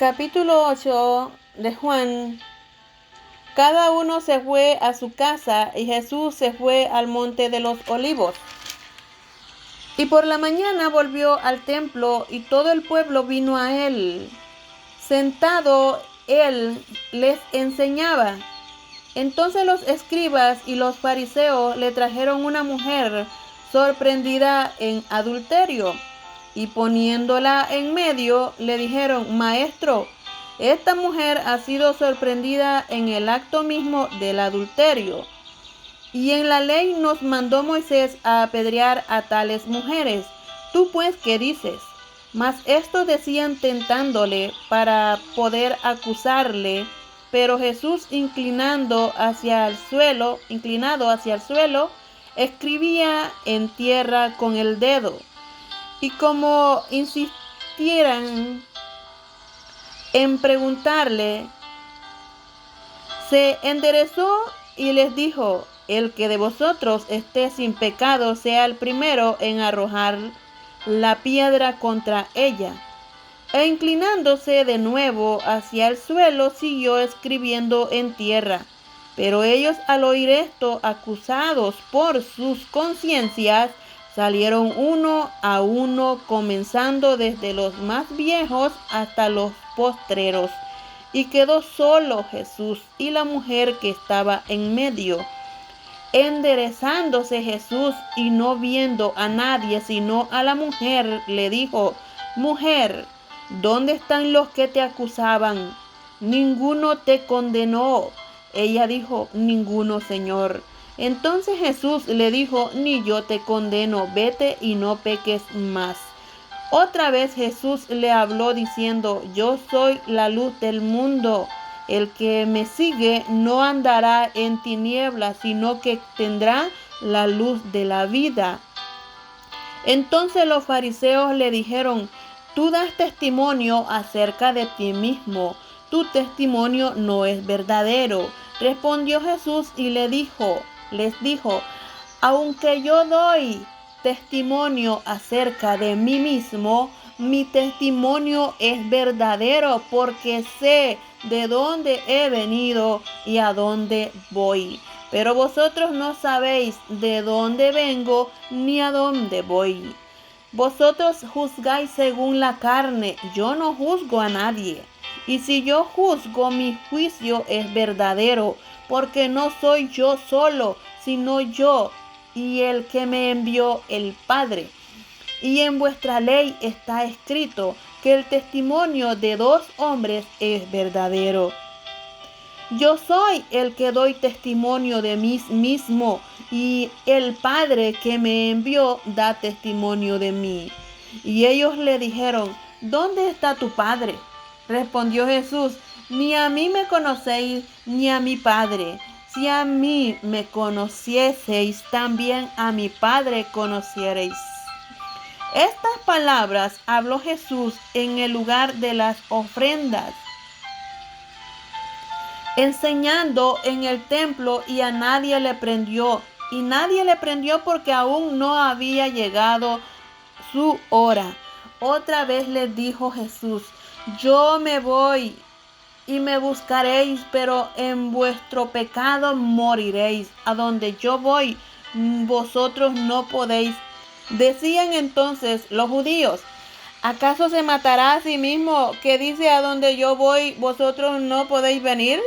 Capítulo 8 de Juan. Cada uno se fue a su casa y Jesús se fue al monte de los olivos. Y por la mañana volvió al templo y todo el pueblo vino a él. Sentado él les enseñaba. Entonces los escribas y los fariseos le trajeron una mujer sorprendida en adulterio. Y poniéndola en medio, le dijeron: Maestro, esta mujer ha sido sorprendida en el acto mismo del adulterio. Y en la ley nos mandó Moisés a apedrear a tales mujeres. ¿Tú pues qué dices? Mas estos decían tentándole para poder acusarle. Pero Jesús, inclinado hacia el suelo, escribía en tierra con el dedo. Y como insistieran en preguntarle, se enderezó y les dijo: El que de vosotros esté sin pecado sea el primero en arrojar la piedra contra ella. E inclinándose de nuevo hacia el suelo, siguió escribiendo en tierra. Pero ellos, al oír esto, acusados por sus conciencias, salieron uno a uno, comenzando desde los más viejos hasta los postreros. Y quedó solo Jesús y la mujer que estaba en medio. Enderezándose Jesús y no viendo a nadie sino a la mujer, le dijo: Mujer, ¿dónde están los que te acusaban? ¿Ninguno te condenó? Ella dijo: Ninguno, Señor. Entonces Jesús le dijo: Ni yo te condeno, vete y no peques más. Otra vez Jesús le habló diciendo: Yo soy la luz del mundo. El que me sigue no andará en tinieblas, sino que tendrá la luz de la vida. Entonces los fariseos le dijeron: Tú das testimonio acerca de ti mismo. Tu testimonio no es verdadero. Respondió Jesús y les dijo: Aunque yo doy testimonio acerca de mí mismo, mi testimonio es verdadero, porque sé de dónde he venido y a dónde voy. Pero vosotros no sabéis de dónde vengo ni a dónde voy. Vosotros juzgáis según la carne, yo no juzgo a nadie. Y si yo juzgo, mi juicio es verdadero, porque no soy yo solo, sino yo y el que me envió, el Padre. Y en vuestra ley está escrito que el testimonio de dos hombres es verdadero. Yo soy el que doy testimonio de mí mismo, y el Padre que me envió da testimonio de mí. Y ellos le dijeron: ¿Dónde está tu Padre? Respondió Jesús: Ni a mí me conocéis, ni a mi Padre. Si a mí me conocieseis, también a mi Padre conocierais. Estas palabras habló Jesús en el lugar de las ofrendas, enseñando en el templo, y a nadie le prendió. Y nadie le prendió porque aún no había llegado su hora. Otra vez les dijo Jesús: Yo me voy y me buscaréis, pero en vuestro pecado moriréis. A donde yo voy, vosotros no podéis. Decían entonces los judíos: ¿Acaso se matará a sí mismo, que dice: a donde yo voy, vosotros no podéis venir?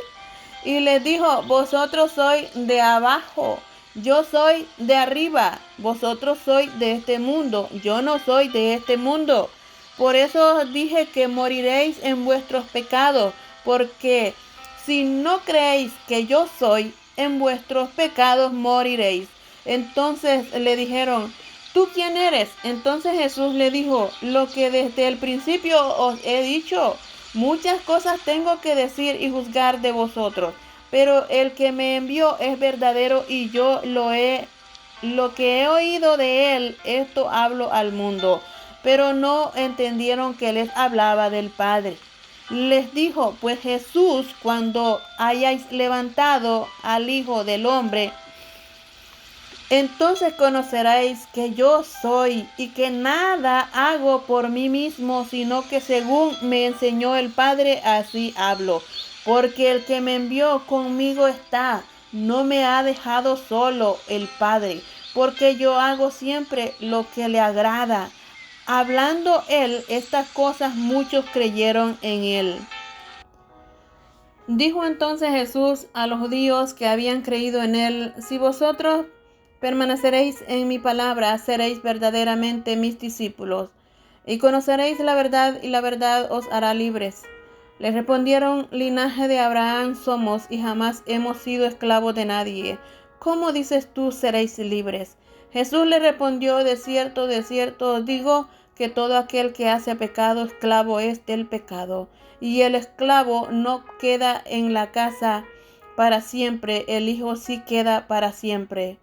Y les dijo: Vosotros sois de abajo, yo soy de arriba. Vosotros sois de este mundo, yo no soy de este mundo. Por eso os dije que moriréis en vuestros pecados, porque si no creéis que yo soy, en vuestros pecados moriréis. Entonces le dijeron: ¿Tú quién eres? Entonces Jesús le dijo: Lo que desde el principio os he dicho. Muchas cosas tengo que decir y juzgar de vosotros, pero el que me envió es verdadero, y yo lo que he oído de él, esto hablo al mundo. Pero no entendieron que les hablaba del Padre. Les dijo: Pues Jesús, cuando hayáis levantado al Hijo del Hombre, Entonces conoceréis que yo soy y que nada hago por mí mismo, sino que según me enseñó el Padre, así hablo. Porque el que me envió conmigo está, no me ha dejado solo el Padre, porque yo hago siempre lo que le agrada. Hablando él estas cosas, muchos creyeron en él. Dijo entonces Jesús a los judíos que habían creído en él: si vosotros permaneceréis en mi palabra, seréis verdaderamente mis discípulos, y conoceréis la verdad, y la verdad os hará libres. Les respondieron: linaje de Abraham somos, y jamás hemos sido esclavos de nadie. ¿Cómo dices tú, seréis libres? Jesús le respondió: de cierto os digo, que todo aquel que hace pecado, esclavo es del pecado. Y el esclavo no queda en la casa para siempre, el Hijo sí queda para siempre.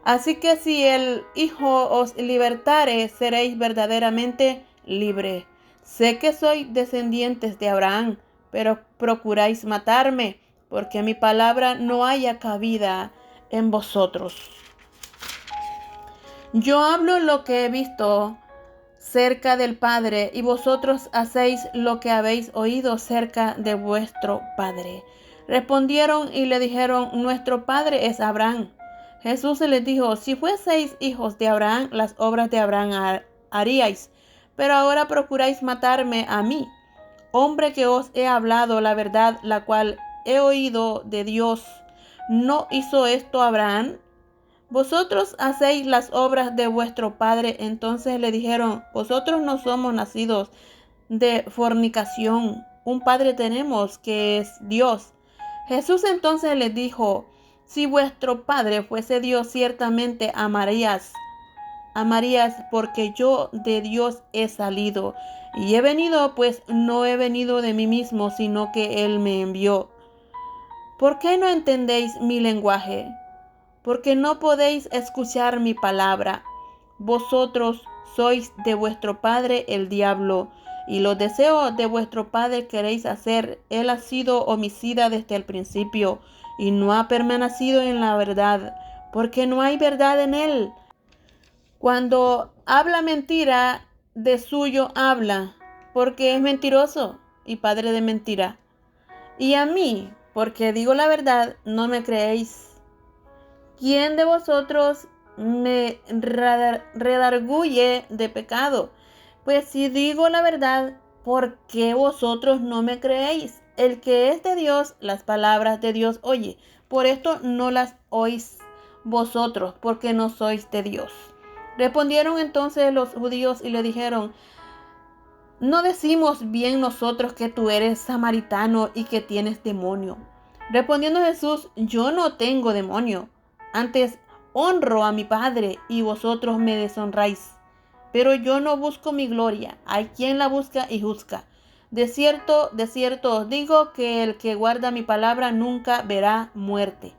Así que si el Hijo os libertare, seréis verdaderamente libres. Sé que sois descendientes de Abraham, pero procuráis matarme, porque mi palabra no haya cabida en vosotros. Yo hablo lo que he visto cerca del Padre, y vosotros hacéis lo que habéis oído cerca de vuestro Padre. Respondieron y le dijeron: nuestro Padre es Abraham. Jesús les dijo: si fueseis hijos de Abraham, las obras de Abraham haríais, pero ahora procuráis matarme a mí, hombre que os he hablado la verdad, la cual he oído de Dios. ¿No hizo esto Abraham? Vosotros hacéis las obras de vuestro padre. Entonces le dijeron: vosotros no somos nacidos de fornicación, un padre tenemos, que es Dios. Jesús entonces les dijo: si vuestro padre fuese Dios, ciertamente amarías, porque yo de Dios he salido, y he venido, pues no he venido de mí mismo, sino que Él me envió. ¿Por qué no entendéis mi lenguaje? Porque no podéis escuchar mi palabra. Vosotros sois de vuestro padre el diablo, y los deseos de vuestro padre queréis hacer. Él ha sido homicida desde el principio, y no ha permanecido en la verdad, porque no hay verdad en él. Cuando habla mentira, de suyo habla, porque es mentiroso y padre de mentira. Y a mí, porque digo la verdad, no me creéis. ¿Quién de vosotros me redarguye de pecado? Pues si digo la verdad, ¿por qué vosotros no me creéis? El que es de Dios, las palabras de Dios oye. Por esto no las oís vosotros, porque no sois de Dios. Respondieron entonces los judíos y le dijeron: ¿no decimos bien nosotros que tú eres samaritano y que tienes demonio? Respondiendo Jesús: yo no tengo demonio. Antes honro a mi Padre, y vosotros me deshonráis. Pero yo no busco mi gloria. Hay quien la busca y juzga. De cierto os digo, que el que guarda mi palabra nunca verá muerte.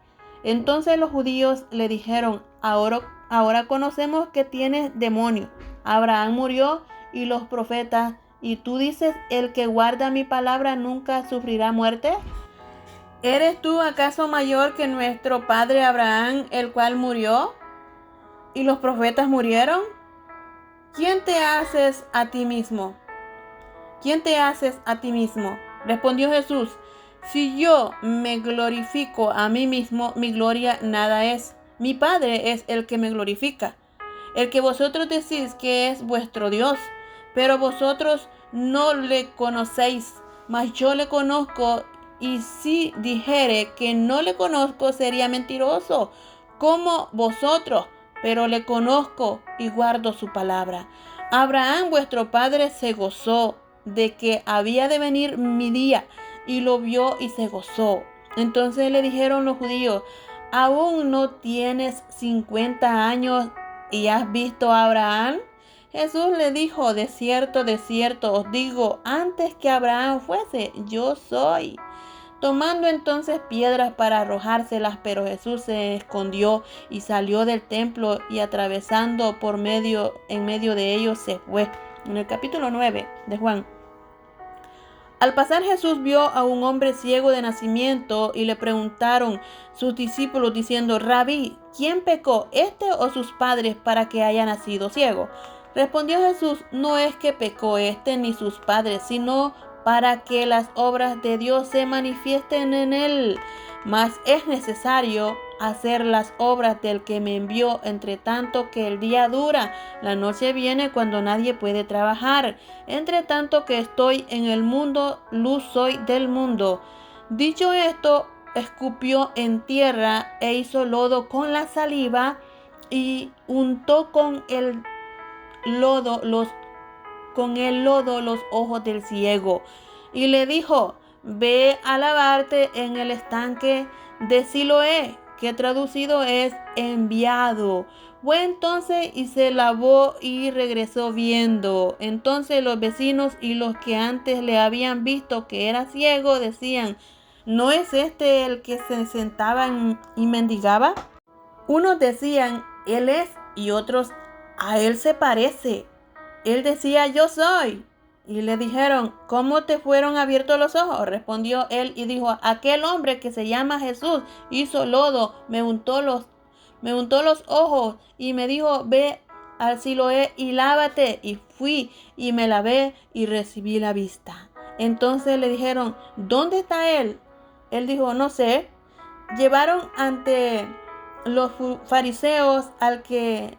Entonces los judíos le dijeron: ahora conocemos que tienes demonio. Abraham murió y los profetas, y tú dices: el que guarda mi palabra nunca sufrirá muerte. ¿Eres tú acaso mayor que nuestro padre Abraham, el cual murió, y los profetas murieron? ¿Quién te haces a ti mismo? ¿Quién te haces a ti mismo? Respondió Jesús: si yo me glorifico a mí mismo, mi gloria nada es. Mi Padre es el que me glorifica, el que vosotros decís que es vuestro Dios, pero vosotros no le conocéis, mas yo le conozco. Y si dijere que no le conozco, sería mentiroso como vosotros, pero le conozco y guardo su palabra. Abraham vuestro padre se gozó de que había de venir mi día, y lo vio y se gozó. Entonces le dijeron los judíos: ¿aún no tienes 50 años y has visto a Abraham? Jesús le dijo: de cierto os digo, antes que Abraham fuese, yo soy. Tomando entonces piedras para arrojárselas, pero Jesús se escondió y salió del templo, y atravesando en medio de ellos se fue. En el capítulo 9 de Juan. Al pasar Jesús vio a un hombre ciego de nacimiento y le preguntaron sus discípulos diciendo: Rabí, ¿quién pecó, este o sus padres, para que haya nacido ciego? Respondió Jesús: no es que pecó este ni sus padres, sino para que las obras de Dios se manifiesten en él. Mas es necesario hacer las obras del que me envió, entre tanto que el día dura. La noche viene cuando nadie puede trabajar. Entre tanto que estoy en el mundo, luz soy del mundo. Dicho esto, escupió en tierra e hizo lodo con la saliva y untó con el lodo los ojos del ciego. Y le dijo: ve a lavarte en el estanque de Siloé, que traducido es enviado. Fue entonces y se lavó y regresó viendo. Entonces los vecinos y los que antes le habían visto que era ciego decían: ¿no es este el que se sentaba y mendigaba? Unos decían: él es, y otros: a él se parece. Él decía: yo soy. Y le dijeron: ¿cómo te fueron abiertos los ojos? Respondió él y dijo: aquel hombre que se llama Jesús hizo lodo, me untó los ojos y me dijo: ve al Siloé y lávate. Y fui y me lavé y recibí la vista. Entonces le dijeron: ¿dónde está él? Él dijo: no sé. Llevaron ante los fariseos al que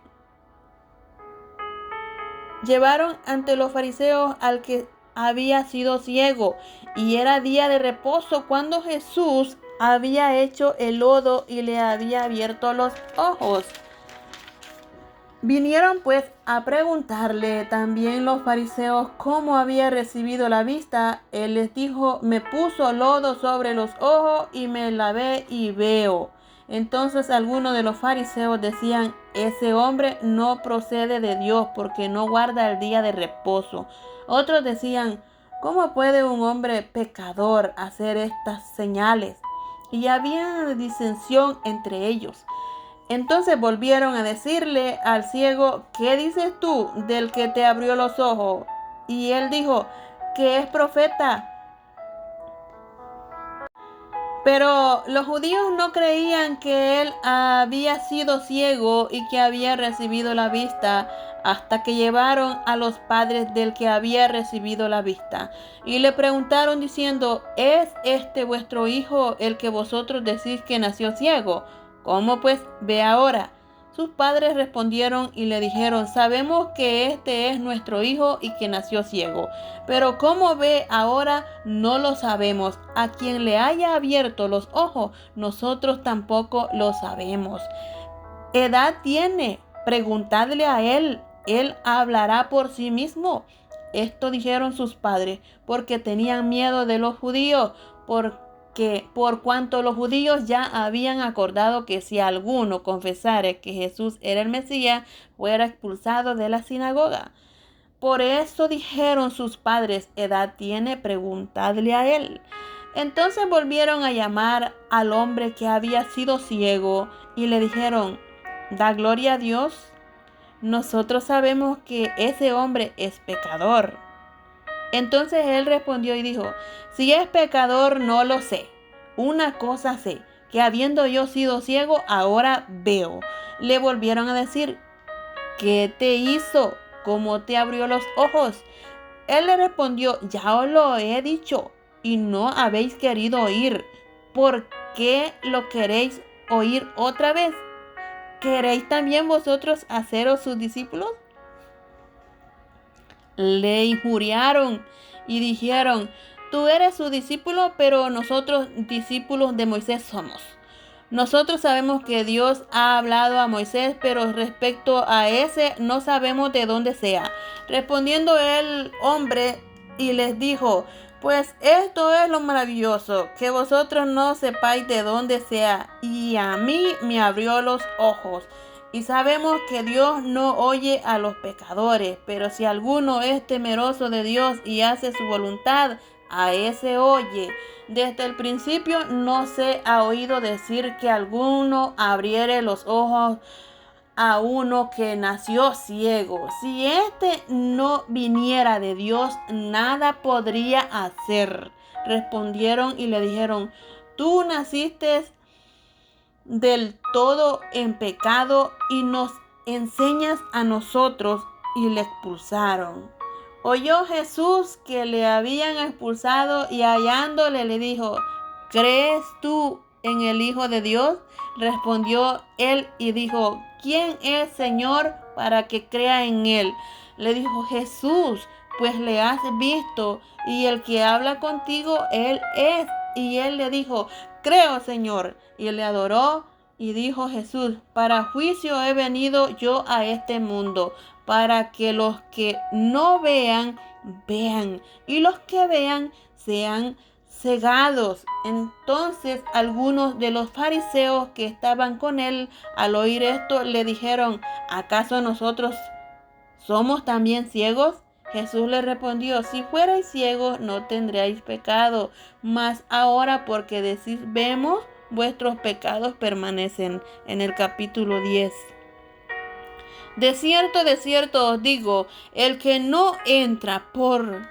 había sido ciego, y era día de reposo cuando Jesús había hecho el lodo y le había abierto los ojos. Vinieron pues a preguntarle también los fariseos cómo había recibido la vista. Él les dijo: me puso lodo sobre los ojos y me lavé y veo. Entonces algunos de los fariseos decían: ese hombre no procede de Dios, porque no guarda el día de reposo. Otros decían: ¿cómo puede un hombre pecador hacer estas señales? Y había disensión entre ellos. Entonces volvieron a decirle al ciego: ¿qué dices tú del que te abrió los ojos? Y él dijo: que es profeta. Pero los judíos no creían que él había sido ciego y que había recibido la vista, hasta que llevaron a los padres del que había recibido la vista. Y le preguntaron diciendo: ¿es este vuestro hijo, el que vosotros decís que nació ciego? ¿Cómo pues ve ahora? Sus padres respondieron y le dijeron: sabemos que este es nuestro hijo y que nació ciego, pero cómo ve ahora no lo sabemos. A quien le haya abierto los ojos, nosotros tampoco lo sabemos. ¿Edad tiene? Preguntadle a él, él hablará por sí mismo. Esto dijeron sus padres porque tenían miedo de los judíos, por cuanto los judíos ya habían acordado que si alguno confesara que Jesús era el Mesías, fuera expulsado de la sinagoga. Por eso dijeron sus padres: ¿edad tiene? Preguntadle a él. Entonces volvieron a llamar al hombre que había sido ciego y le dijeron: da gloria a Dios. Nosotros sabemos que ese hombre es pecador. Entonces él respondió y dijo: si es pecador no lo sé. Una cosa sé, que habiendo yo sido ciego, ahora veo. Le volvieron a decir: ¿qué te hizo? ¿Cómo te abrió los ojos? Él le respondió: ya os lo he dicho y no habéis querido oír. ¿Por qué lo queréis oír otra vez? ¿Queréis también vosotros haceros sus discípulos? Le injuriaron y dijeron: tú eres su discípulo, pero nosotros discípulos de Moisés somos. Nosotros sabemos que Dios ha hablado a Moisés, pero respecto a ese no sabemos de dónde sea. Respondiendo el hombre y les dijo: pues esto es lo maravilloso, que vosotros no sepáis de dónde sea, y a mí me abrió los ojos. Y sabemos que Dios no oye a los pecadores, pero si alguno es temeroso de Dios y hace su voluntad, a ese oye. Desde el principio no se ha oído decir que alguno abriere los ojos a uno que nació ciego. Si éste no viniera de Dios, nada podría hacer. Respondieron y le dijeron: tú naciste del todo en pecado y nos enseñas a nosotros. Y le expulsaron. Oyó Jesús que le habían expulsado y hallándole le dijo: ¿crees tú en el Hijo de Dios? Respondió él y dijo: ¿quién es, Señor, para que crea en él? Le dijo Jesús: pues le has visto, y el que habla contigo, él es. Y él le dijo: creo, Señor. Y le adoró. Y dijo Jesús: para juicio he venido yo a este mundo, para que los que no vean, vean, y los que vean sean cegados. Entonces algunos de los fariseos que estaban con él, al oír esto, le dijeron: ¿acaso nosotros somos también ciegos? Jesús le respondió: si fuerais ciegos no tendríais pecado, mas ahora porque decís vemos, vuestros pecados permanecen. En el capítulo 10. De cierto os digo, el que no entra por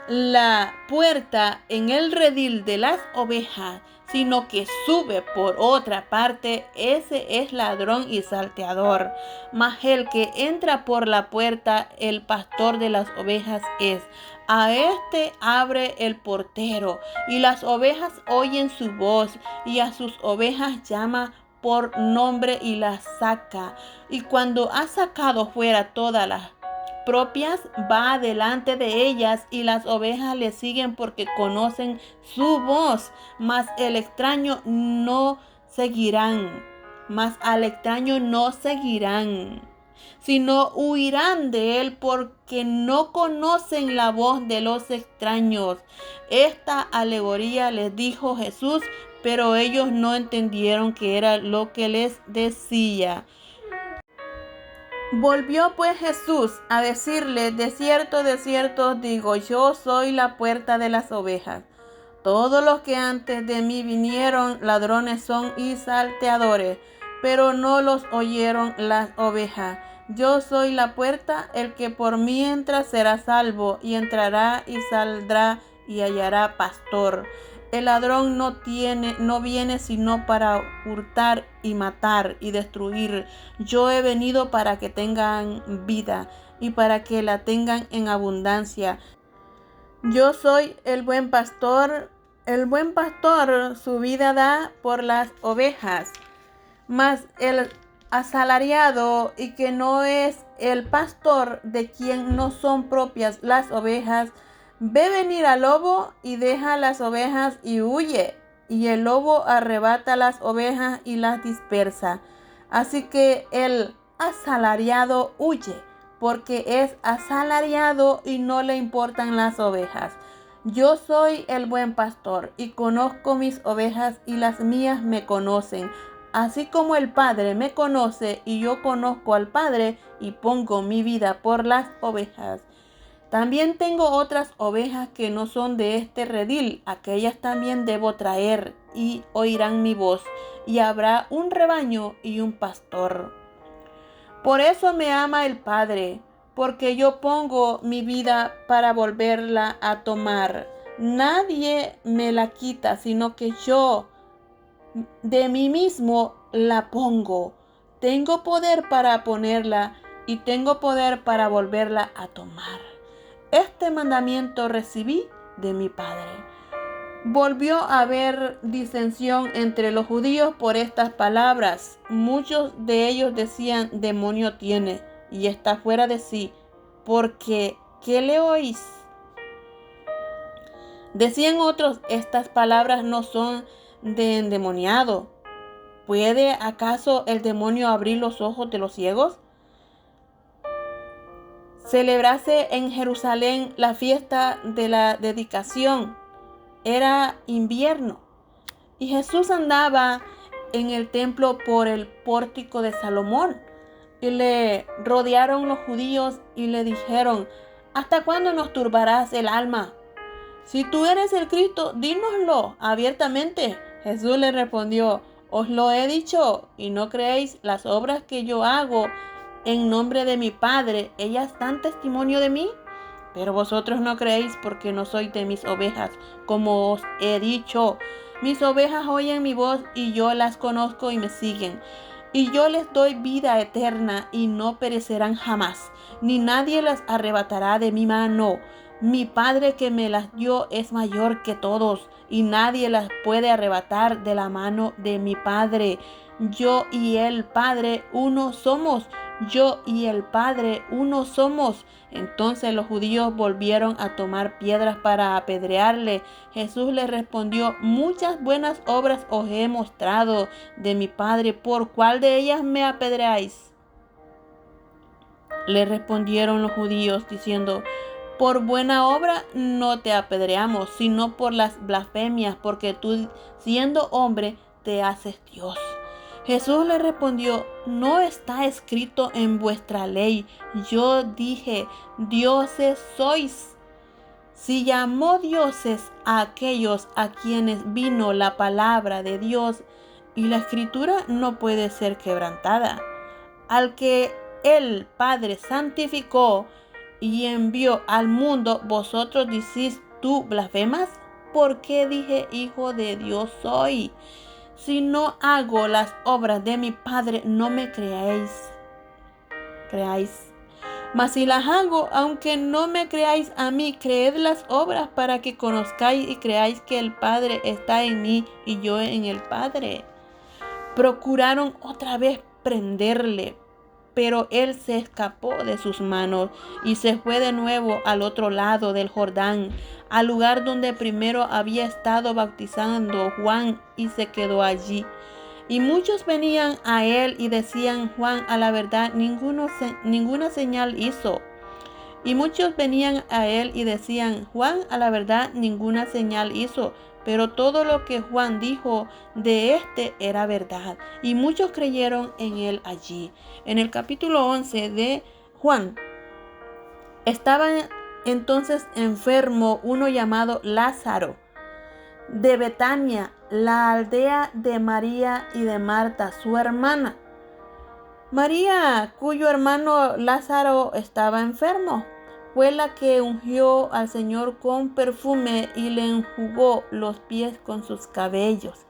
la puerta en el redil de las ovejas, sino que sube por otra parte, ese es ladrón y salteador. Mas el que entra por la puerta, el pastor de las ovejas es. A este abre el portero, y las ovejas oyen su voz, y a sus ovejas llama por nombre y las saca. Y cuando ha sacado fuera todas las propias, va delante de ellas, y las ovejas le siguen porque conocen su voz. Mas al extraño no seguirán, sino huirán de él, porque no conocen la voz de los extraños. Esta alegoría les dijo Jesús, pero ellos no entendieron qué era lo que les decía. Volvió pues Jesús a decirle: de cierto os digo, yo soy la puerta de las ovejas. Todos los que antes de mí vinieron ladrones son y salteadores, pero no los oyeron las ovejas. Yo soy la puerta, el que por mí entra será salvo, y entrará y saldrá y hallará pastor. El ladrón no viene sino para hurtar y matar y destruir. Yo he venido para que tengan vida y para que la tengan en abundancia. Yo soy el buen pastor. El buen pastor su vida da por las ovejas. Mas el asalariado, y que no es el pastor, de quien no son propias las ovejas, ve venir al lobo y deja las ovejas y huye. Y el lobo arrebata las ovejas y las dispersa. Así que el asalariado huye, porque es asalariado y no le importan las ovejas. Yo soy el buen pastor y conozco mis ovejas, y las mías me conocen, así como el Padre me conoce y yo conozco al Padre y pongo mi vida por las ovejas. También tengo otras ovejas que no son de este redil, aquellas también debo traer, y oirán mi voz, y habrá un rebaño y un pastor. Por eso me ama el Padre, porque yo pongo mi vida para volverla a tomar. Nadie me la quita, sino que yo de mí mismo la pongo. Tengo poder para ponerla y tengo poder para volverla a tomar. Este mandamiento recibí de mi Padre. Volvió a haber disensión entre los judíos por estas palabras. Muchos de ellos decían: demonio tiene y está fuera de sí, porque ¿qué le oís? Decían otros: estas palabras no son de endemoniado. ¿Puede acaso el demonio abrir los ojos de los ciegos? Celebrase en Jerusalén la fiesta de la dedicación. Era invierno y Jesús andaba en el templo por el pórtico de Salomón, y le rodearon los judíos y le dijeron: ¿hasta cuándo nos turbarás el alma? Si tú eres el Cristo, dínoslo abiertamente. Jesús le respondió: Os lo he dicho, y no creéis las obras que yo hago en nombre de mi Padre. Ellas dan testimonio de mí, pero vosotros no creéis porque no sois de mis ovejas, como os he dicho. Mis ovejas oyen mi voz y yo las conozco y me siguen. Y yo les doy vida eterna y no perecerán jamás, ni nadie las arrebatará de mi mano. Mi Padre que me las dio es mayor que todos, y nadie las puede arrebatar de la mano de mi Padre. Yo y el Padre uno somos. Yo y el Padre uno somos. Entonces los judíos volvieron a tomar piedras para apedrearle. Jesús les respondió: muchas buenas obras os he mostrado de mi Padre, ¿por cuál de ellas me apedreáis? Le respondieron los judíos diciendo: por buena obra no te apedreamos, sino por las blasfemias, porque tú, siendo hombre, te haces Dios. Jesús le respondió: no está escrito en vuestra ley, yo dije, dioses sois. Si llamó dioses a aquellos a quienes vino la palabra de Dios, y la escritura no puede ser quebrantada, al que el Padre santificó y envió al mundo, vosotros decís: ¿tú blasfemas? ¿Por qué dije hijo de Dios soy? Si no hago las obras de mi Padre, no me creáis. Mas si las hago, aunque no me creáis a mí, creed las obras para que conozcáis y creáis que el Padre está en mí y yo en el Padre. Procuraron otra vez prenderle, pero él se escapó de sus manos y se fue de nuevo al otro lado del Jordán, al lugar donde primero había estado bautizando Juan, y se quedó allí. Y muchos venían a él y decían: Juan a la verdad ninguna señal hizo. Y muchos venían a él y decían: Juan a la verdad ninguna señal hizo, pero todo lo que Juan dijo de éste era verdad. Y muchos creyeron en él allí. En el capítulo 11 de Juan, estaba entonces enfermo uno llamado Lázaro, de Betania, la aldea de María y de Marta, su hermana. María, cuyo hermano Lázaro estaba enfermo, fue la que ungió al Señor con perfume y le enjugó los pies con sus cabellos.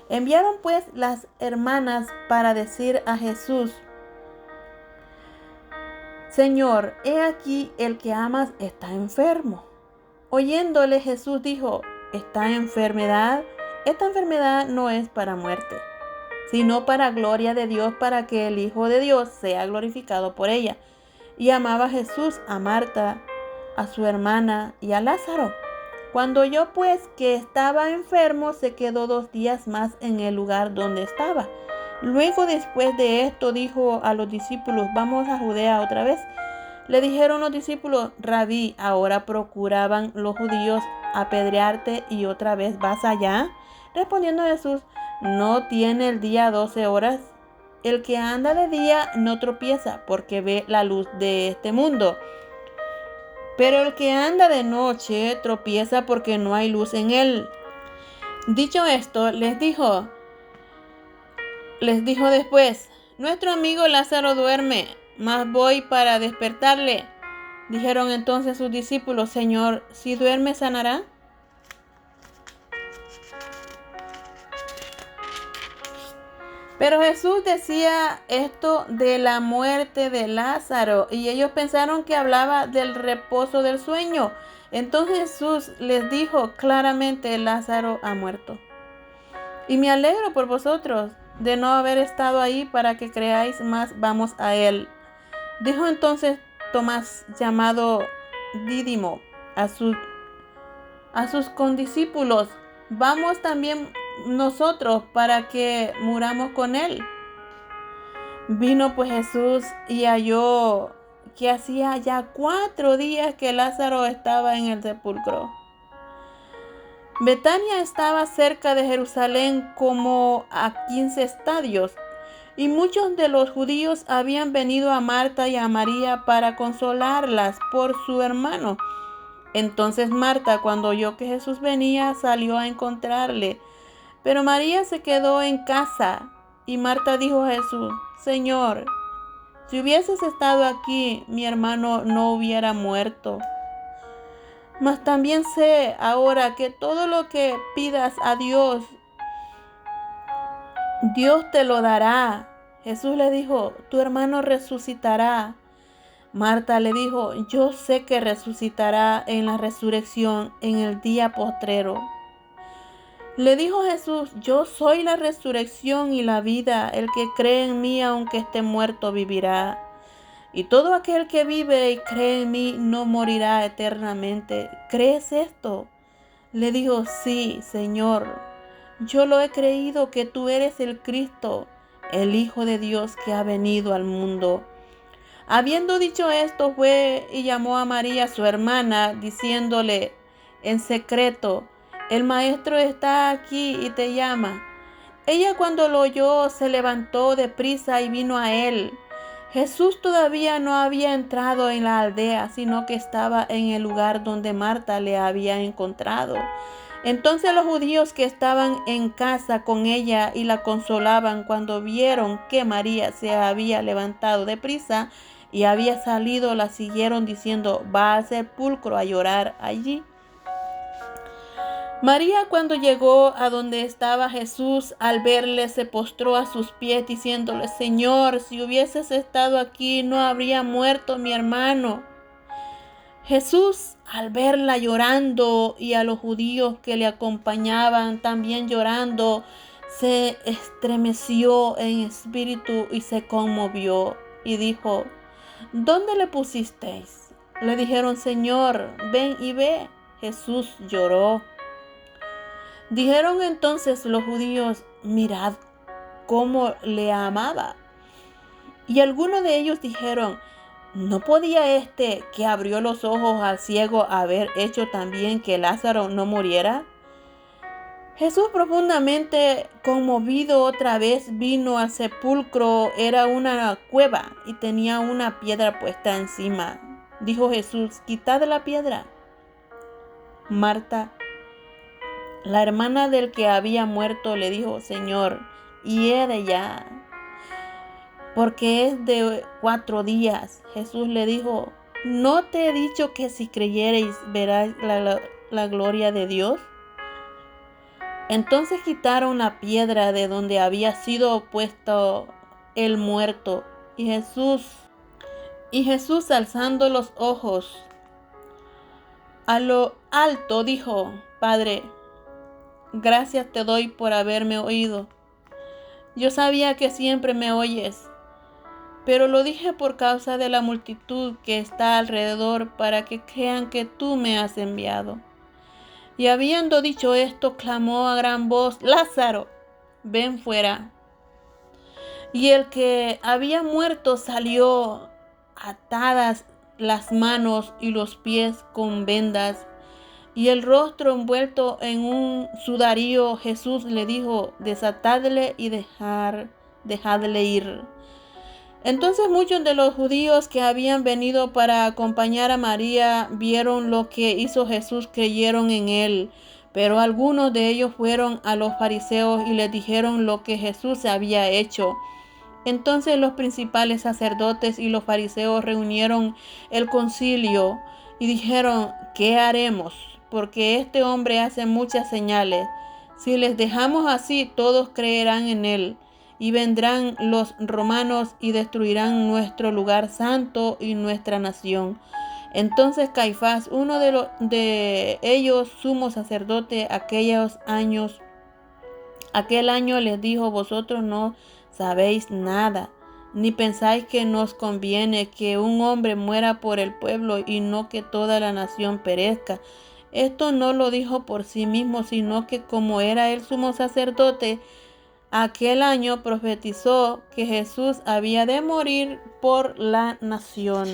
Enviaron pues las hermanas para decir a Jesús: Señor, he aquí el que amas está enfermo. Oyéndole, Jesús dijo: esta enfermedad no es para muerte, sino para gloria de Dios, para que el Hijo de Dios sea glorificado por ella. Y amaba Jesús a Marta, a su hermana y a Lázaro. Cuando oyó pues que estaba enfermo, se quedó 2 días más en el lugar donde estaba. Luego, después de esto, dijo a los discípulos: vamos a Judea otra vez. Le dijeron los discípulos: Rabí, ahora procuraban los judíos apedrearte y otra vez vas allá. Respondiendo Jesús: ¿no tiene el día 12 horas? El que anda de día no tropieza, porque ve la luz de este mundo. Pero el que anda de noche tropieza porque no hay luz en él. Dicho esto, les dijo después: nuestro amigo Lázaro duerme, mas voy para despertarle. Dijeron entonces sus discípulos: Señor, si duerme, ¿sanará? Pero Jesús decía esto de la muerte de Lázaro, y ellos pensaron que hablaba del reposo del sueño. Entonces Jesús les dijo claramente: Lázaro ha muerto. Y me alegro por vosotros de no haber estado ahí para que creáis, más vamos a él. Dijo entonces Tomás, llamado Dídimo, a sus condiscípulos: vamos también nosotros para que muramos con él. Vino pues Jesús y halló que hacía ya 4 días que Lázaro estaba en el sepulcro. Betania estaba cerca de Jerusalén como a 15 estadios, y muchos de los judíos habían venido a Marta y a María para consolarlas por su hermano. Entonces Marta, cuando oyó que Jesús venía, salió a encontrarle, Pero María se quedó en casa. Y Marta dijo a Jesús: Señor, si hubieses estado aquí, mi hermano no hubiera muerto. Mas también sé ahora que todo lo que pidas a Dios, Dios te lo dará. Jesús le dijo: tu hermano resucitará. Marta le dijo: yo sé que resucitará en la resurrección en el día postrero. Le dijo Jesús: yo soy la resurrección y la vida. El que cree en mí, aunque esté muerto, vivirá. Y todo aquel que vive y cree en mí no morirá eternamente. ¿Crees esto? Le dijo: sí, Señor. Yo lo he creído, que tú eres el Cristo, el Hijo de Dios que ha venido al mundo. Habiendo dicho esto, fue y llamó a María, su hermana, diciéndole en secreto: el Maestro está aquí y te llama. Ella, cuando lo oyó, se levantó de prisa y vino a él. Jesús todavía no había entrado en la aldea, sino que estaba en el lugar donde Marta le había encontrado. Entonces los judíos que estaban en casa con ella y la consolaban, cuando vieron que María se había levantado de prisa y había salido, la siguieron diciendo: va al sepulcro a llorar allí. María, cuando llegó a donde estaba Jesús, al verle, se postró a sus pies, diciéndole: Señor, si hubieses estado aquí, no habría muerto mi hermano. Jesús, al verla llorando y a los judíos que le acompañaban también llorando, se estremeció en espíritu y se conmovió y dijo: ¿dónde le pusisteis? Le dijeron: Señor, ven y ve. Jesús lloró. Dijeron entonces los judíos: mirad cómo le amaba. Y algunos de ellos dijeron: ¿no podía este que abrió los ojos al ciego haber hecho también que Lázaro no muriera? Jesús, profundamente conmovido, otra vez vino al sepulcro. Era una cueva y tenía una piedra puesta encima. Dijo Jesús: quitad la piedra. Marta, la hermana del que había muerto, le dijo: Señor, hiede ya, porque es de 4 días. Jesús le dijo: ¿no te he dicho que si creyereis veráis la gloria de Dios? Entonces quitaron la piedra de donde había sido puesto el muerto, y Jesús, alzando los ojos a lo alto, dijo: Padre, gracias te doy por haberme oído. Yo sabía que siempre me oyes, pero lo dije por causa de la multitud que está alrededor, para que crean que tú me has enviado. Y habiendo dicho esto, clamó a gran voz: Lázaro, ven fuera. Y el que había muerto salió, atadas las manos y los pies con vendas, y el rostro envuelto en un sudario. Jesús le dijo: desatadle y dejadle ir. Entonces muchos de los judíos que habían venido para acompañar a María vieron lo que hizo Jesús, creyeron en él. Pero algunos de ellos fueron a los fariseos y les dijeron lo que Jesús había hecho. Entonces los principales sacerdotes y los fariseos reunieron el concilio y dijeron: ¿qué haremos? Porque este hombre hace muchas señales. Si les dejamos así, todos creerán en él. Y vendrán los romanos y destruirán nuestro lugar santo y nuestra nación. Entonces Caifás, uno de ellos, sumo sacerdote, aquel año les dijo: vosotros no sabéis nada, ni pensáis que nos conviene que un hombre muera por el pueblo y no que toda la nación perezca. Esto no lo dijo por sí mismo, sino que como era el sumo sacerdote, aquel año profetizó que Jesús había de morir por la nación.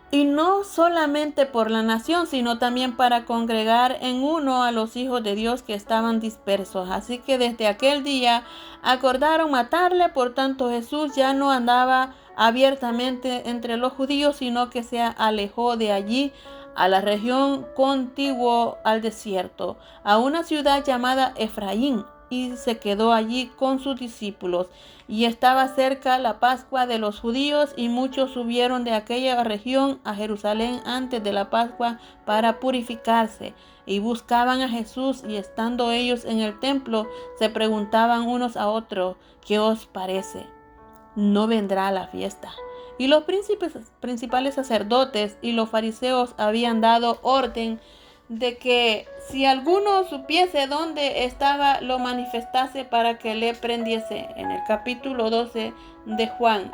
Y no solamente por la nación, sino también para congregar en uno a los hijos de Dios que estaban dispersos. Así que desde aquel día acordaron matarle. Por tanto, Jesús ya no andaba abiertamente entre los judíos, sino que se alejó de allí a la región contigua al desierto, a una ciudad llamada Efraín, y se quedó allí con sus discípulos. Y estaba cerca la Pascua de los judíos, y muchos subieron de aquella región a Jerusalén antes de la Pascua para purificarse, y buscaban a Jesús, y estando ellos en el templo, se preguntaban unos a otros: ¿qué os parece? ¿No vendrá a la fiesta? Y los principales sacerdotes y los fariseos habían dado orden de que si alguno supiese dónde estaba, lo manifestase para que le prendiese. En el capítulo 12 de Juan.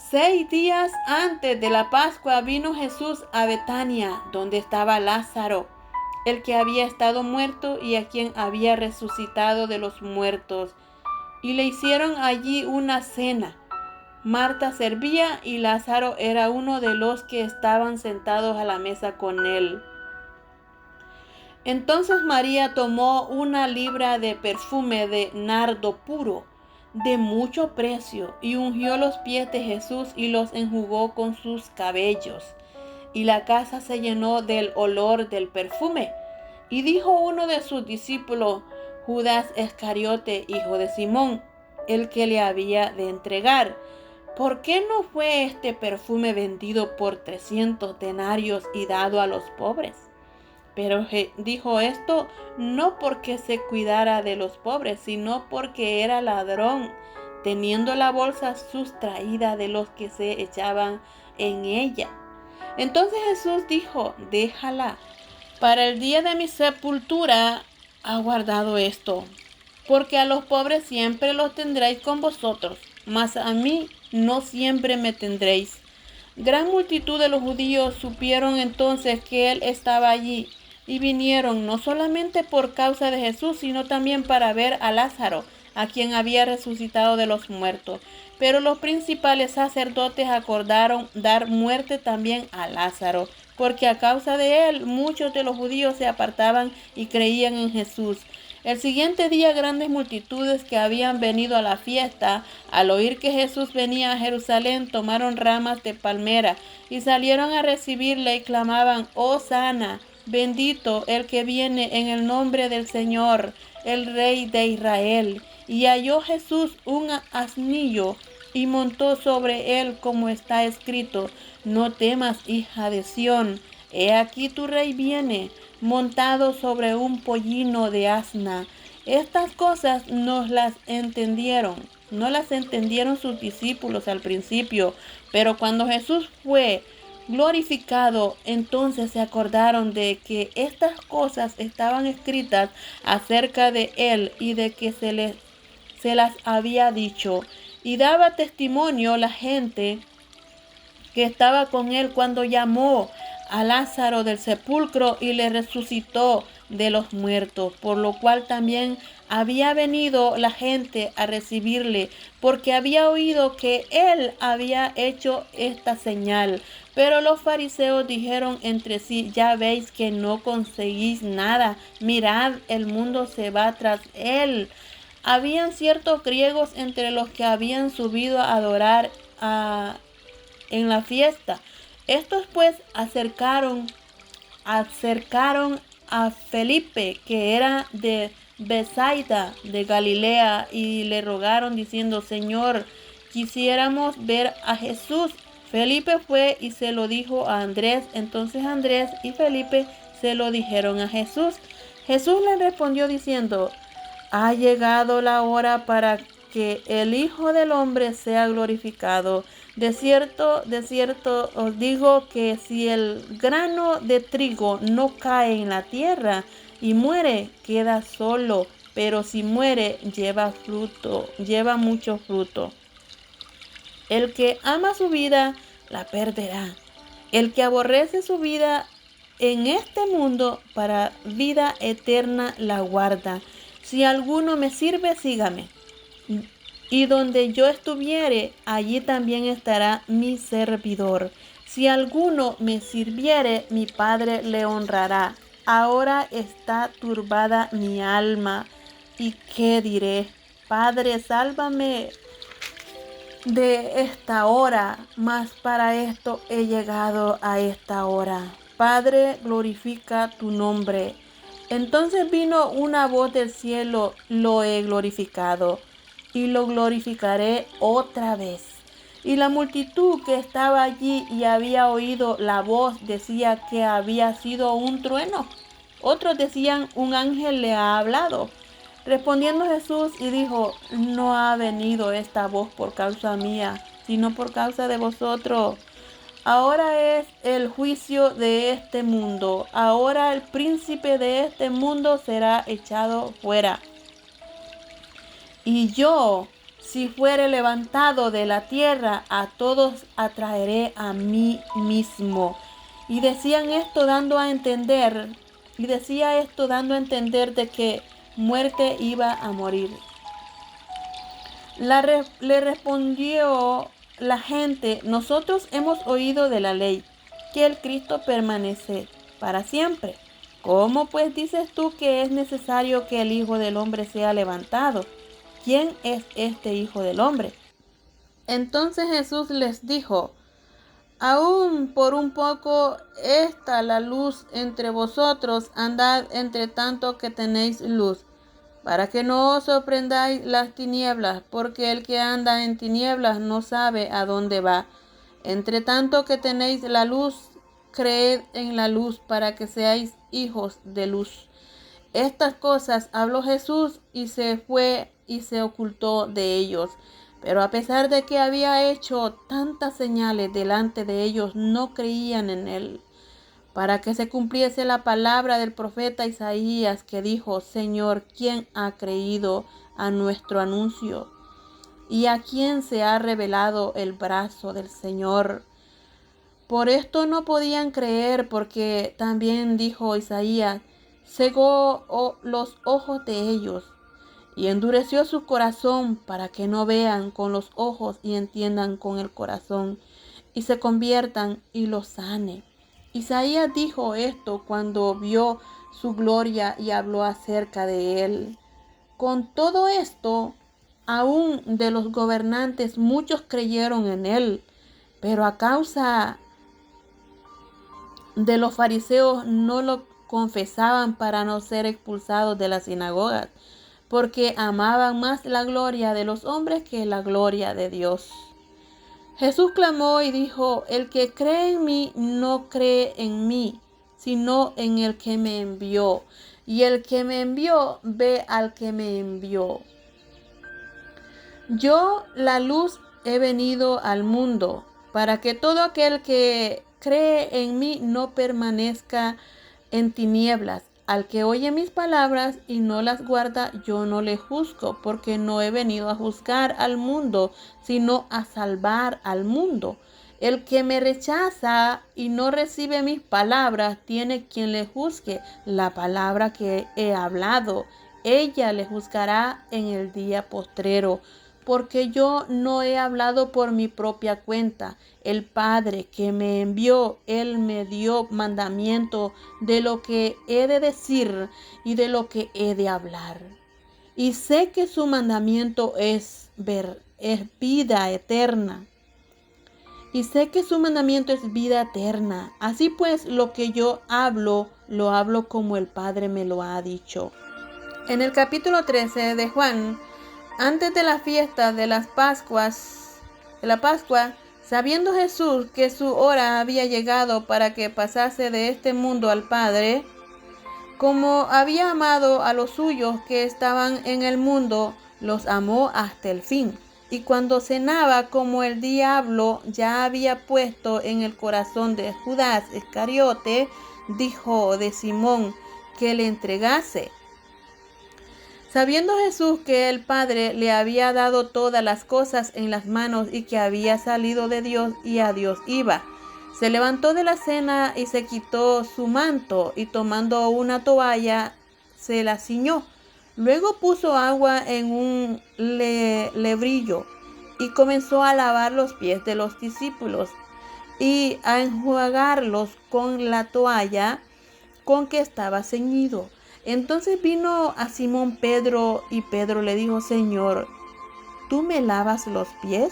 6 días antes de la Pascua vino Jesús a Betania, donde estaba Lázaro, el que había estado muerto y a quien había resucitado de los muertos. Y le hicieron allí una cena. Marta servía y Lázaro era uno de los que estaban sentados a la mesa con él. Entonces María tomó 1 libra de perfume de nardo puro, de mucho precio, y ungió los pies de Jesús y los enjugó con sus cabellos. Y la casa se llenó del olor del perfume. Y dijo uno de sus discípulos, Judas Iscariote, hijo de Simón, el que le había de entregar: ¿por qué no fue este perfume vendido por 300 denarios y dado a los pobres? Pero dijo esto no porque se cuidara de los pobres, sino porque era ladrón, teniendo la bolsa sustraída de los que se echaban en ella. Entonces Jesús dijo: déjala, para el día de mi sepultura ha guardado esto, porque a los pobres siempre los tendréis con vosotros, mas a mí no siempre me tendréis. Gran multitud de los judíos supieron entonces que él estaba allí, y vinieron no solamente por causa de Jesús, sino también para ver a Lázaro, a quien había resucitado de los muertos. Pero los principales sacerdotes acordaron dar muerte también a Lázaro, porque a causa de él muchos de los judíos se apartaban y creían en Jesús. El siguiente día grandes multitudes que habían venido a la fiesta, al oír que Jesús venía a Jerusalén, tomaron ramas de palmera y salieron a recibirle y clamaban: Hosana, bendito el que viene en el nombre del Señor, el Rey de Israel. Y halló Jesús un asnillo y montó sobre él, como está escrito: no temas, hija de Sión, he aquí tu rey viene, montado sobre un pollino de asna. Estas cosas no las entendieron sus discípulos al principio, pero cuando Jesús fue glorificado, entonces se acordaron de que estas cosas estaban escritas acerca de él y de que se las había dicho. Y daba testimonio la gente que estaba con él cuando llamó a Lázaro del sepulcro y le resucitó de los muertos, por lo cual también había venido la gente a recibirle, porque había oído que él había hecho esta señal. Pero los fariseos dijeron entre sí: ya veis que no conseguís nada, mirad, el mundo se va tras él. Habían ciertos griegos entre los que habían subido a adorar en la fiesta. Estos pues acercaron a Felipe, que era de Betsaida de Galilea, y le rogaron diciendo: Señor, quisiéramos ver a Jesús. Felipe fue y se lo dijo a Andrés. Entonces Andrés y Felipe se lo dijeron a Jesús. Jesús le respondió diciendo: ha llegado la hora para que el Hijo del Hombre sea glorificado. De cierto os digo que si el grano de trigo no cae en la tierra y muere, queda solo, pero si muere, lleva mucho fruto. El que ama su vida, la perderá. El que aborrece su vida en este mundo, para vida eterna la guarda. Si alguno me sirve, sígame. Y donde yo estuviere, allí también estará mi servidor. Si alguno me sirviere, mi Padre le honrará. Ahora está turbada mi alma. ¿Y qué diré? Padre, sálvame de esta hora, mas para esto he llegado a esta hora. Padre, glorifica tu nombre. Entonces vino una voz del cielo: lo he glorificado y lo glorificaré otra vez. Y la multitud que estaba allí y había oído la voz decía que había sido un trueno. Otros decían: un ángel le ha hablado. Respondiendo Jesús y dijo: no ha venido esta voz por causa mía, sino por causa de vosotros. Ahora es el juicio de este mundo. Ahora el príncipe de este mundo será echado fuera. Y yo, si fuere levantado de la tierra, a todos atraeré a mí mismo. Y decían esto dando a entender, y decía esto dando a entender de que muerte iba a morir. Le respondió la gente: nosotros hemos oído de la ley que el Cristo permanece para siempre. ¿Cómo pues dices tú que es necesario que el Hijo del Hombre sea levantado? ¿Quién es este Hijo del Hombre? Entonces Jesús les dijo: aún por un poco está la luz entre vosotros, andad entre tanto que tenéis luz, para que no os sorprendáis las tinieblas, porque el que anda en tinieblas no sabe a dónde va. Entre tanto que tenéis la luz, creed en la luz, para que seáis hijos de luz. Estas cosas habló Jesús y se fue y se ocultó de ellos. Pero a pesar de que había hecho tantas señales delante de ellos, no creían en él. Para que se cumpliese la palabra del profeta Isaías, que dijo: Señor, ¿quién ha creído a nuestro anuncio? ¿Y a quién se ha revelado el brazo del Señor? Por esto no podían creer, porque también dijo Isaías: cegó los ojos de ellos y endureció su corazón, para que no vean con los ojos y entiendan con el corazón y se conviertan y los sane. Isaías dijo esto cuando vio su gloria y habló acerca de él. Con todo esto, aún de los gobernantes muchos creyeron en él, pero a causa de los fariseos no lo confesaban para no ser expulsados de las sinagogas, porque amaban más la gloria de los hombres que la gloria de Dios. Jesús clamó y dijo: el que cree en mí no cree en mí, sino en el que me envió. Y el que me envió ve al que me envió. Yo, la luz, he venido al mundo, para que todo aquel que cree en mí no permanezca en tinieblas. Al que oye mis palabras y no las guarda, yo no le juzgo, porque no he venido a juzgar al mundo, sino a salvar al mundo. El que me rechaza y no recibe mis palabras, tiene quien le juzgue. La palabra que he hablado, ella le juzgará en el día postrero. Porque yo no he hablado por mi propia cuenta. El Padre que me envió, Él me dio mandamiento de lo que he de decir y de lo que he de hablar. Y sé que su mandamiento es vida eterna. Y sé que su mandamiento es vida eterna. Así pues, lo que yo hablo, lo hablo como el Padre me lo ha dicho. En el capítulo 13 de Juan, antes de la fiesta de la Pascua, sabiendo Jesús que su hora había llegado para que pasase de este mundo al Padre, como había amado a los suyos que estaban en el mundo, los amó hasta el fin. Y cuando cenaba, como el diablo ya había puesto en el corazón de Judas Iscariote, dijo de Simón, que le entregase. Sabiendo Jesús que el Padre le había dado todas las cosas en las manos y que había salido de Dios y a Dios iba, se levantó de la cena y se quitó su manto y tomando una toalla se la ciñó. Luego puso agua en un lebrillo y comenzó a lavar los pies de los discípulos y a enjuagarlos con la toalla con que estaba ceñido. Entonces vino a Simón Pedro y Pedro le dijo: Señor, ¿tú me lavas los pies?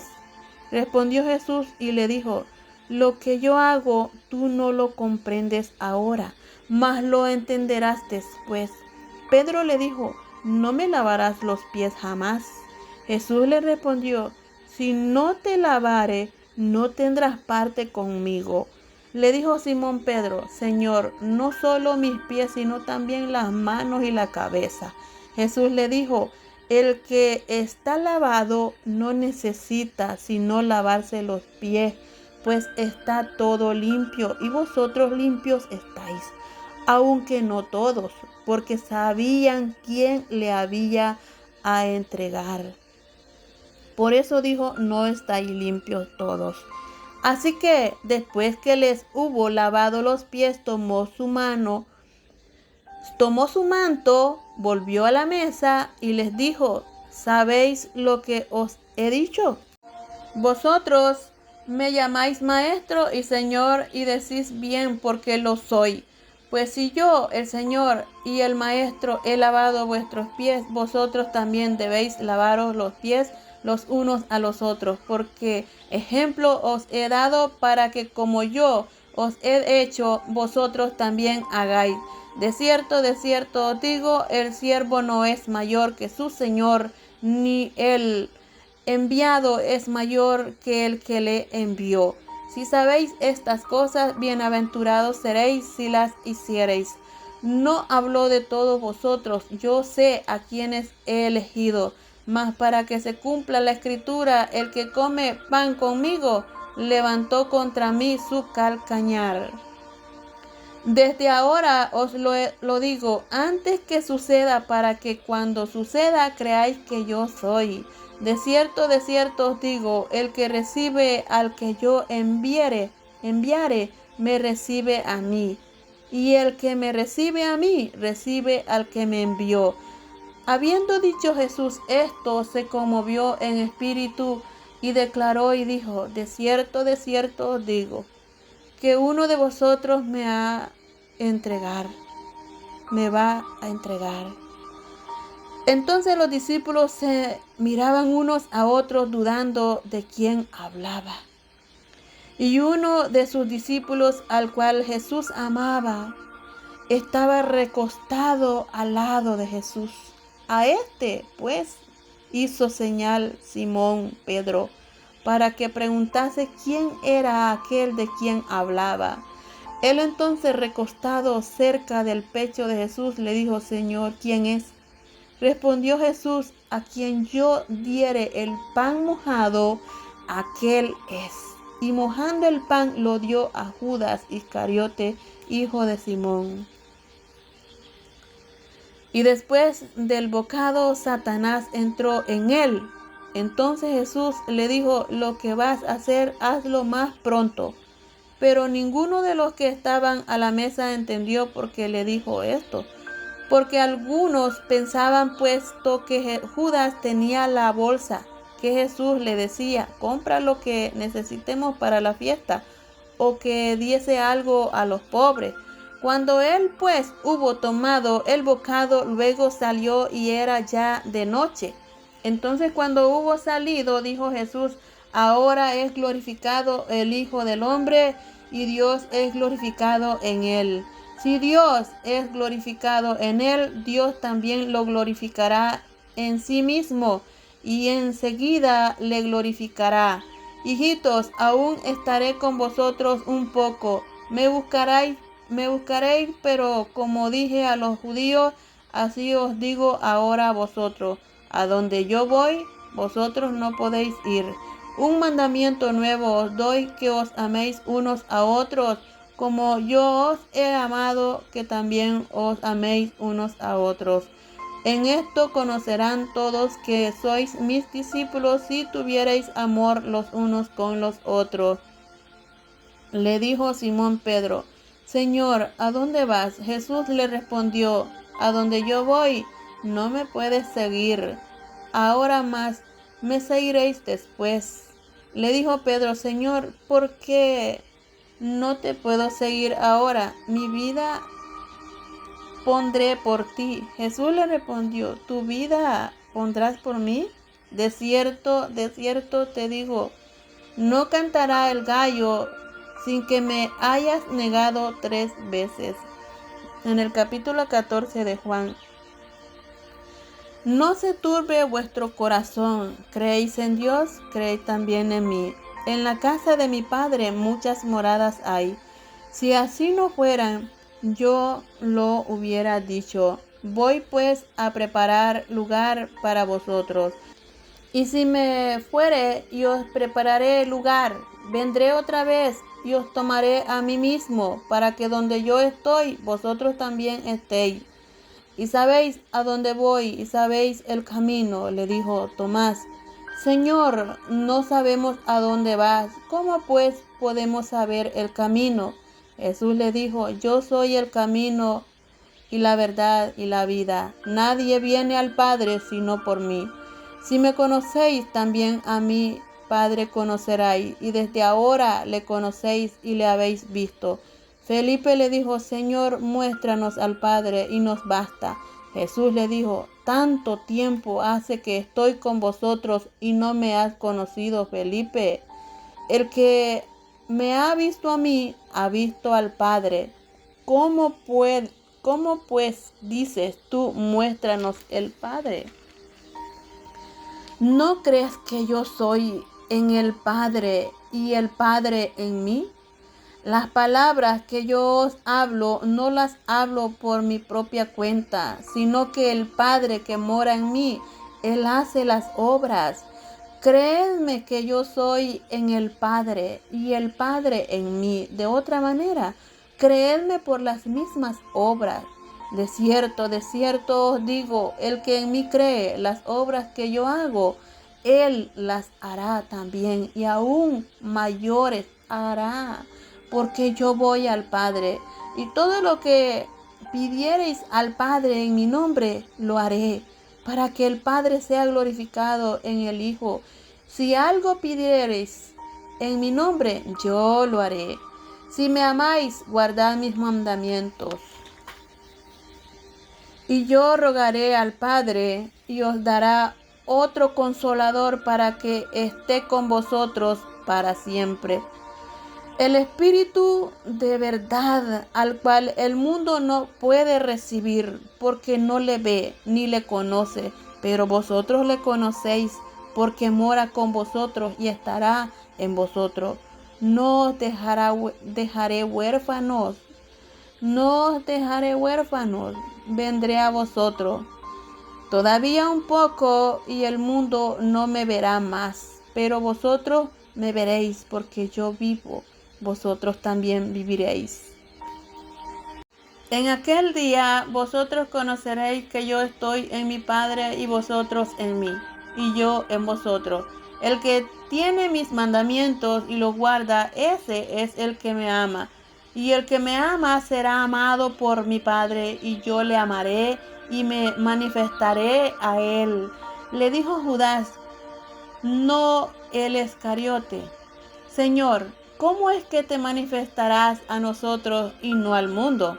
Respondió Jesús y le dijo: lo que yo hago tú no lo comprendes ahora, mas lo entenderás después. Pedro le dijo: no me lavarás los pies jamás. Jesús le respondió: si no te lavare, no tendrás parte conmigo. Le dijo Simón Pedro: Señor, no solo mis pies, sino también las manos y la cabeza. Jesús le dijo: el que está lavado no necesita sino lavarse los pies, pues está todo limpio, y vosotros limpios estáis, aunque no todos, porque sabían quién le había a entregar. Por eso dijo: no estáis limpios todos. Así que después que les hubo lavado los pies, tomó su manto, volvió a la mesa y les dijo: ¿sabéis lo que os he dicho? Vosotros me llamáis maestro y señor, y decís bien, porque lo soy. Pues si yo, el Señor y el Maestro, he lavado vuestros pies, vosotros también debéis lavaros los pies los unos a los otros, porque ejemplo os he dado para que como yo os he hecho, vosotros también hagáis. De cierto os digo, el siervo no es mayor que su Señor, ni el enviado es mayor que el que le envió. Si sabéis estas cosas, bienaventurados seréis si las hiciereis. No hablo de todos vosotros, yo sé a quienes he elegido, mas para que se cumpla la escritura, el que come pan conmigo levantó contra mí su calcañar. Desde ahora os lo digo antes que suceda, para que cuando suceda creáis que yo soy. De cierto os digo, el que recibe al que yo enviare, me recibe a mí. Y el que me recibe a mí, recibe al que me envió. Habiendo dicho Jesús esto, se conmovió en espíritu y declaró y dijo: de cierto os digo, que uno de vosotros me va a entregar. Entonces los discípulos se miraban unos a otros, dudando de quién hablaba. Y uno de sus discípulos, al cual Jesús amaba, estaba recostado al lado de Jesús. A este, pues, hizo señal Simón Pedro, para que preguntase quién era aquel de quien hablaba. Él entonces, recostado cerca del pecho de Jesús, le dijo: Señor, ¿quién es? Respondió Jesús: a quien yo diere el pan mojado, aquel es. Y mojando el pan lo dio a Judas Iscariote, hijo de Simón. Y después del bocado, Satanás entró en él. Entonces Jesús le dijo: lo que vas a hacer, hazlo más pronto. Pero ninguno de los que estaban a la mesa entendió por qué le dijo esto. Porque algunos pensaban, puesto que Judas tenía la bolsa, que Jesús le decía: compra lo que necesitemos para la fiesta, o que diese algo a los pobres. Cuando él pues hubo tomado el bocado, luego salió, y era ya de noche. Entonces cuando hubo salido, dijo Jesús: ahora es glorificado el Hijo del Hombre, y Dios es glorificado en él. Si Dios es glorificado en él, Dios también lo glorificará en sí mismo, y enseguida le glorificará. Hijitos, aún estaré con vosotros un poco. Me buscaréis, pero como dije a los judíos, así os digo ahora a vosotros: a donde yo voy, vosotros no podéis ir. Un mandamiento nuevo os doy, que os améis unos a otros, como yo os he amado, que también os améis unos a otros. En esto conocerán todos que sois mis discípulos, si tuviereis amor los unos con los otros. Le dijo Simón Pedro: Señor, ¿a dónde vas? Jesús le respondió: a donde yo voy, no me puedes seguir ahora, mas me seguiréis después. Le dijo Pedro: Señor, ¿por qué no te puedo seguir ahora? Mi vida pondré por ti. Jesús le respondió: ¿tu vida pondrás por mí? De cierto te digo, No cantará el gallo sin que me hayas negado 3 veces. En el capítulo 14 de Juan. No se turbe vuestro corazón. ¿Creéis en Dios? Creed también en mí. En la casa de mi Padre muchas moradas hay. Si así no fueran, yo lo hubiera dicho. Voy pues a preparar lugar para vosotros. Y si me fuere y os prepararé lugar, vendré otra vez y os tomaré a mí mismo, para que donde yo estoy, vosotros también estéis. Y sabéis a dónde voy y sabéis el camino, le dijo Tomás. Señor, no sabemos a dónde vas. ¿Cómo pues podemos saber el camino? Jesús le dijo, yo soy el camino y la verdad y la vida. Nadie viene al Padre sino por mí. Si me conocéis, también a mi Padre conoceráis, y desde ahora le conocéis y le habéis visto. Felipe le dijo, Señor, muéstranos al Padre y nos basta. Jesús le dijo, tanto tiempo hace que estoy con vosotros y no me has conocido, Felipe. El que me ha visto a mí, ha visto al Padre. ¿Cómo pues dices tú, muéstranos el Padre? ¿No crees que yo soy en el Padre y el Padre en mí? Las palabras que yo os hablo no las hablo por mi propia cuenta, sino que el Padre que mora en mí, Él hace las obras. Creedme que yo soy en el Padre y el Padre en mí. De otra manera, creedme por las mismas obras. De cierto os digo, el que en mí cree, las obras que yo hago, Él las hará también, y aún mayores hará, porque yo voy al Padre. Y todo lo que pidiereis al Padre en mi nombre, lo haré, para que el Padre sea glorificado en el Hijo. Si algo pidiereis en mi nombre, yo lo haré. Si me amáis, guardad mis mandamientos. Y yo rogaré al Padre, y os dará otro consolador para que esté con vosotros para siempre. El Espíritu de verdad, al cual el mundo no puede recibir, porque no le ve ni le conoce, pero vosotros le conocéis, porque mora con vosotros y estará en vosotros. No os dejaré huérfanos, no os dejaré huérfanos, vendré a vosotros. Todavía un poco y el mundo no me verá más, pero vosotros me veréis, porque yo vivo, vosotros también viviréis. En aquel día vosotros conoceréis que yo estoy en mi Padre y vosotros en mí, y yo en vosotros. El que tiene mis mandamientos y los guarda, ese es el que me ama. Y el que me ama será amado por mi Padre, y yo le amaré y me manifestaré a él. Le dijo Judas, no el Iscariote, Señor, ¿cómo es que te manifestarás a nosotros y no al mundo?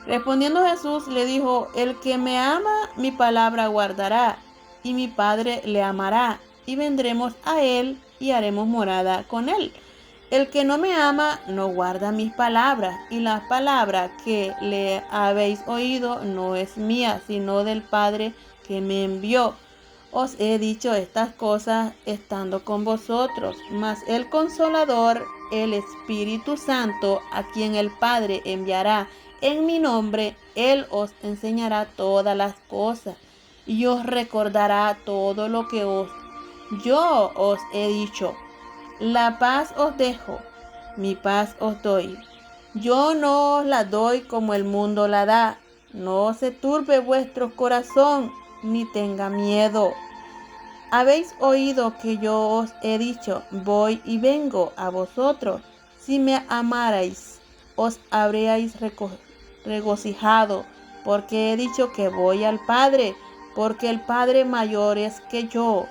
Respondiendo Jesús le dijo, el que me ama, mi palabra guardará, y mi Padre le amará, y vendremos a él y haremos morada con él. El que no me ama, no guarda mis palabras, y la palabra que le habéis oído no es mía, sino del Padre que me envió. Os he dicho estas cosas estando con vosotros, mas el Consolador, el Espíritu Santo, a quien el Padre enviará en mi nombre, Él os enseñará todas las cosas y os recordará todo lo que yo os he dicho. La paz os dejo, mi paz os doy. Yo no os la doy como el mundo la da. No se turbe vuestro corazón, ni tenga miedo. Habéis oído que yo os he dicho, voy y vengo a vosotros. Si me amarais, os habríais regocijado, porque he dicho que voy al Padre, porque el Padre mayor es que yo.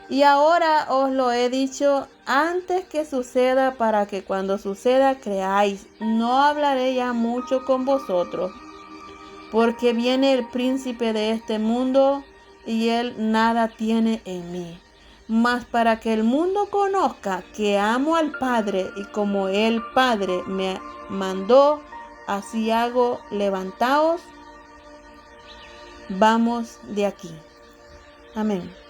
Y ahora os lo he dicho antes que suceda, para que cuando suceda creáis. No hablaré ya mucho con vosotros, porque viene el príncipe de este mundo y él nada tiene en mí. Mas para que el mundo conozca que amo al Padre y como el Padre me mandó, así hago. Levantaos, vamos de aquí. Amén.